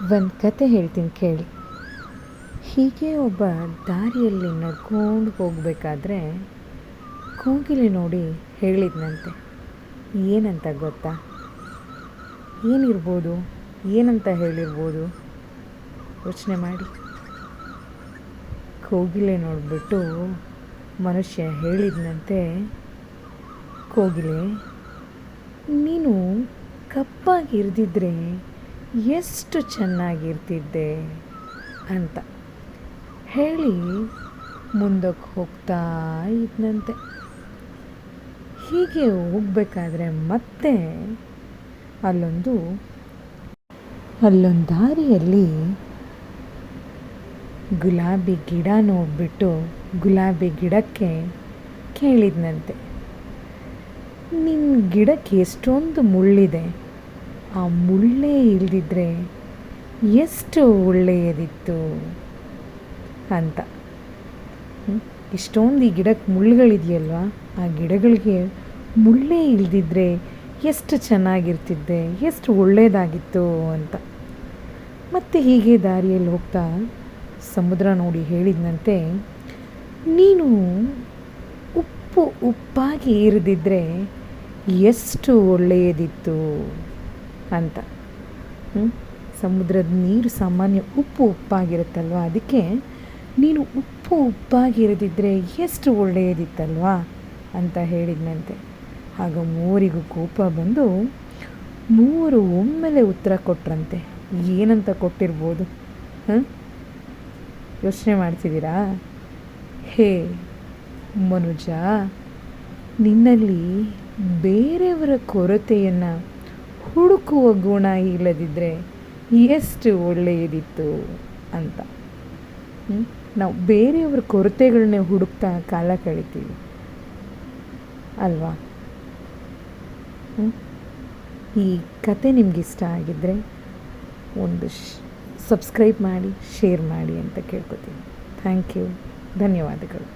ಒಂದು ಕತೆ ಹೇಳ್ತೀನಿ ಕೇಳಿ. ಹೀಗೆ ಒಬ್ಬ ದಾರಿಯಲ್ಲಿ ನಡ್ಕೊಂಡು ಹೋಗಬೇಕಾದ್ರೆ ಕೋಗಿಲೆ ನೋಡಿ ಹೇಳಿದ್ನಂತೆ. ಏನಂತ ಗೊತ್ತಾ? ಏನಿರ್ಬೋದು? ಏನಂತ ಹೇಳಿರ್ಬೋದು? ಯೋಚನೆ ಮಾಡಿ. ಕೋಗಿಲೆ ನೋಡಿಬಿಟ್ಟು ಮನುಷ್ಯ ಹೇಳಿದ್ನಂತೆ, ಕೋಗಿಲೆ, ನೀನು ಕಪ್ಪಾಗಿರ್ದಿದ್ರೆ ಎಷ್ಟು ಚೆನ್ನಾಗಿರ್ತಿದ್ದೆ ಅಂತ ಹೇಳಿ ಮುಂದಕ್ಕೆ ಹೋಗ್ತಾ ಇದ್ನಂತೆ. ಹೀಗೆ ಹೋಗಬೇಕಾದ್ರೆ ಮತ್ತೆ ಅಲ್ಲೊಂದು ದಾರಿಯಲ್ಲಿ ಗುಲಾಬಿ ಗಿಡ ನೋಡಿಬಿಟ್ಟು ಗುಲಾಬಿ ಗಿಡಕ್ಕೆ ಕೇಳಿದ್ನಂತೆ, ನಿನ್ನ ಗಿಡಕ್ಕೆ ಎಷ್ಟೊಂದು ಮುಳ್ಳಿದೆ, ಆ ಮುಳ್ಳೇ ಇಲ್ದಿದ್ರೆ ಎಷ್ಟು ಒಳ್ಳೆಯದಿತ್ತು ಅಂತ. ಇಷ್ಟೊಂದು ಈ ಗಿಡಕ್ಕೆ ಮುಳ್ಳುಗಳಿದೆಯಲ್ವ, ಆ ಗಿಡಗಳಿಗೆ ಮುಳ್ಳೇ ಇಲ್ದಿದ್ರೆ ಎಷ್ಟು ಚೆನ್ನಾಗಿರ್ತಿದ್ದೆ, ಎಷ್ಟು ಒಳ್ಳೆಯದಾಗಿತ್ತು ಅಂತ. ಮತ್ತು ಹೀಗೆ ದಾರಿಯಲ್ಲಿ ಹೋಗ್ತಾ ಸಮುದ್ರ ನೋಡಿ ಹೇಳಿದ್ನಂತೆ, ನೀನು ಉಪ್ಪಾಗಿ ಇರದಿದ್ದರೆ ಎಷ್ಟು ಒಳ್ಳೆಯದಿತ್ತು ಅಂತ. ಸಮುದ್ರದ ನೀರು ಸಾಮಾನ್ಯ ಉಪ್ಪಾಗಿರುತ್ತಲ್ವ, ಅದಕ್ಕೆ ನೀನು ಉಪ್ಪಾಗಿರದಿದ್ದರೆ ಎಷ್ಟು ಒಳ್ಳೆಯದಿತ್ತಲ್ವಾ ಅಂತ ಹೇಳಿದ್ನಂತೆ. ಆಗ ಮೂವರಿಗೂ ಕೋಪ ಬಂದು ಮೂವರು ಒಮ್ಮೆಲೆ ಉತ್ತರ ಕೊಟ್ರಂತೆ. ಏನಂತ ಕೊಟ್ಟಿರ್ಬೋದು? ಯೋಚನೆ ಮಾಡ್ತಿದ್ದೀರಾ? ಹೇ ಮನುಜ, ನಿನ್ನಲ್ಲಿ ಬೇರೆಯವರ ಕೊರತೆಯನ್ನು ಹುಡುಕುವ ಗುಣ ಇಲ್ಲದಿದ್ದರೆ ಎಷ್ಟು ಒಳ್ಳೆಯದಿತ್ತು ಅಂತ. ನಾವು ಬೇರೆಯವರ ಕೊರತೆಗಳನ್ನೇ ಹುಡುಕ್ತಾ ಕಾಲ ಕಳಿತೀವಿ ಅಲ್ವಾ? ಈ ಕತೆ ನಿಮ್ಗೆ ಇಷ್ಟ ಆಗಿದ್ದರೆ ಒಂದು ಸಬ್ಸ್ಕ್ರೈಬ್ ಮಾಡಿ, ಶೇರ್ ಮಾಡಿ ಅಂತ ಕೇಳ್ಕೊತೀನಿ. ಥ್ಯಾಂಕ್ ಯು, ಧನ್ಯವಾದಗಳು.